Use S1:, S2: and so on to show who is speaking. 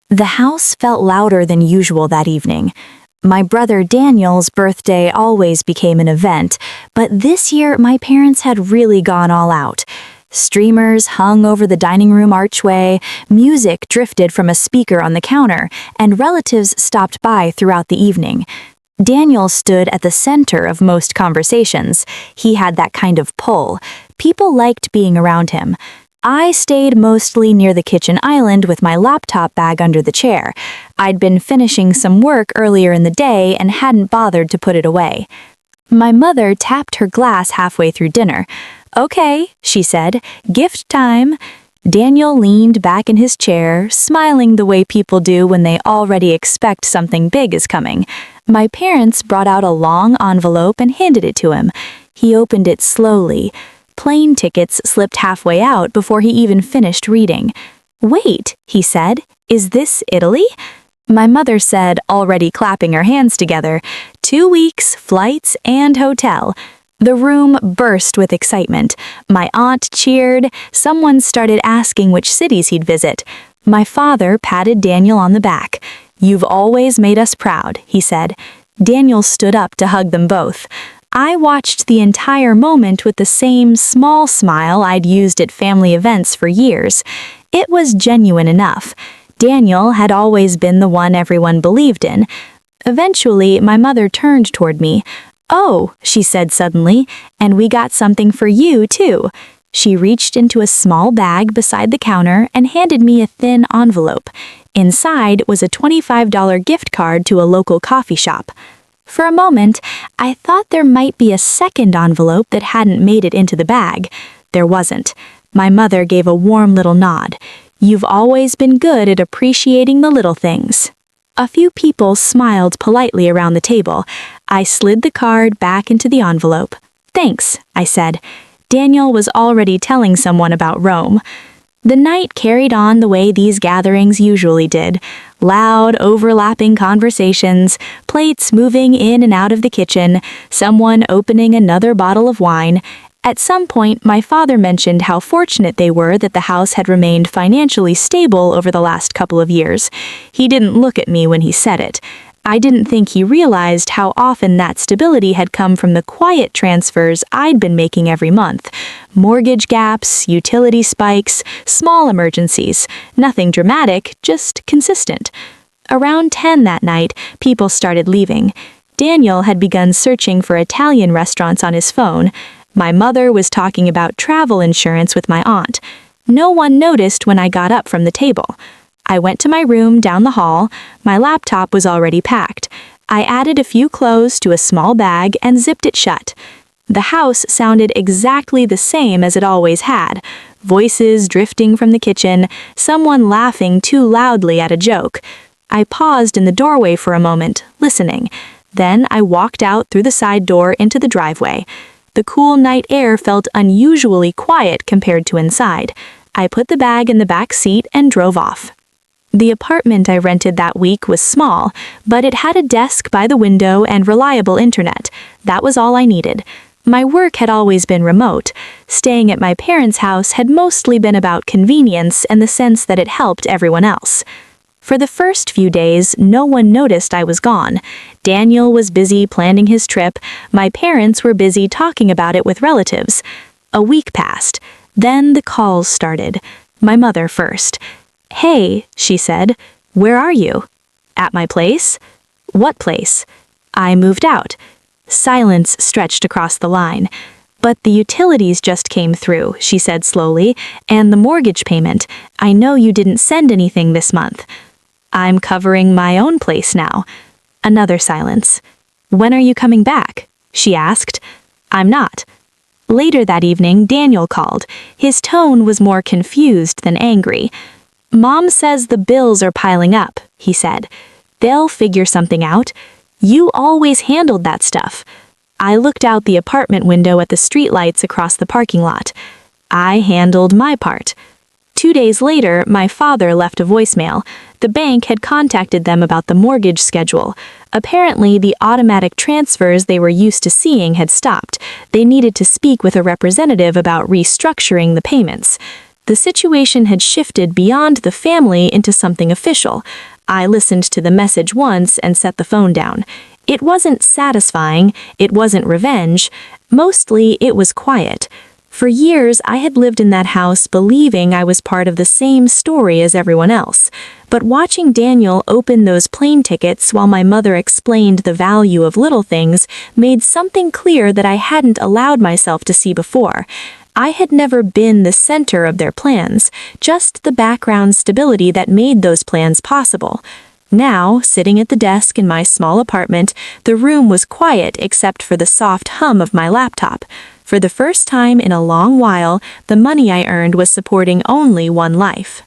S1: The house felt louder than usual that evening. My brother Daniel's birthday always became an event, but this year my parents had really gone all out. Streamers hung over the dining room archway, music drifted from a speaker on the counter, and relatives stopped by throughout the evening. Daniel stood at the center of most conversations. He had that kind of pull. People liked being around him. I stayed mostly near the kitchen island with my laptop bag under the chair. I'd been finishing some work earlier in the day and hadn't bothered to put it away. My mother tapped her glass halfway through dinner. "Okay," she said, "gift time." Daniel leaned back in his chair, smiling the way people do when they already expect something big is coming. My parents brought out a long envelope and handed it to him. He opened it slowly. Plane tickets slipped halfway out before he even finished reading. "Wait," he said, "is this Italy?" My mother said, already clapping her hands together, 2 weeks, flights, and hotel. The room burst with excitement. My aunt cheered. Someone started asking which cities he'd visit. My father patted Daniel on the back. "You've always made us proud," he said. Daniel stood up to hug them both. I watched the entire moment with the same small smile I'd used at family events for years. It was genuine enough. Daniel had always been the one everyone believed in. Eventually, my mother turned toward me. "Oh," she said suddenly, "and we got something for you, too." She reached into a small bag beside the counter and handed me a thin envelope. Inside was a $25 gift card to a local coffee shop. For a moment, I thought there might be a second envelope that hadn't made it into the bag. There wasn't. My mother gave a warm little nod. "You've always been good at appreciating the little things." A few people smiled politely around the table. I slid the card back into the envelope. "Thanks," I said. Daniel was already telling someone about Rome. The night carried on the way these gatherings usually did. Loud, overlapping conversations, plates moving in and out of the kitchen, someone opening another bottle of wine. At some point, my father mentioned how fortunate they were that the house had remained financially stable over the last couple of years. He didn't look at me when he said it. I didn't think he realized how often that stability had come from the quiet transfers I'd been making every month. Mortgage gaps, utility spikes, small emergencies. Nothing dramatic, just consistent. Around 10 that night, people started leaving. Daniel had begun searching for Italian restaurants on his phone. My mother was talking about travel insurance with my aunt. No one noticed when I got up from the table. I went to my room down the hall. My laptop was already packed. I added a few clothes to a small bag and zipped it shut. The house sounded exactly the same as it always had. Voices drifting from the kitchen, someone laughing too loudly at a joke. I paused in the doorway for a moment, listening. Then I walked out through the side door into the driveway. The cool night air felt unusually quiet compared to inside. I put the bag in the back seat and drove off. The apartment I rented that week was small, but it had a desk by the window and reliable internet. That was all I needed. My work had always been remote. Staying at my parents' house had mostly been about convenience and the sense that it helped everyone else. For the first few days, no one noticed I was gone. Daniel was busy planning his trip. My parents were busy talking about it with relatives. A week passed. Then the calls started. My mother first. "Hey," she said, "where are you?" "At my place." "What place?" "I moved out." Silence stretched across the line. "But the utilities just came through," she said slowly, "and the mortgage payment. I know you didn't send anything this month." "I'm covering my own place now." Another silence. "When are you coming back?" she asked. "I'm not." Later that evening, Daniel called. His tone was more confused than angry. "Mom says the bills are piling up," he said. "They'll figure something out. You always handled that stuff." I looked out the apartment window at the streetlights across the parking lot. I handled my part. 2 days later, my father left a voicemail. The bank had contacted them about the mortgage schedule. Apparently, the automatic transfers they were used to seeing had stopped. They needed to speak with a representative about restructuring the payments. The situation had shifted beyond the family into something official. I listened to the message once and set the phone down. It wasn't satisfying, it wasn't revenge. Mostly, it was quiet. For years, I had lived in that house believing I was part of the same story as everyone else. But watching Daniel open those plane tickets while my mother explained the value of little things made something clear that I hadn't allowed myself to see before. I had never been the center of their plans, just the background stability that made those plans possible. Now, sitting at the desk in my small apartment, the room was quiet except for the soft hum of my laptop. For the first time in a long while, the money I earned was supporting only one life.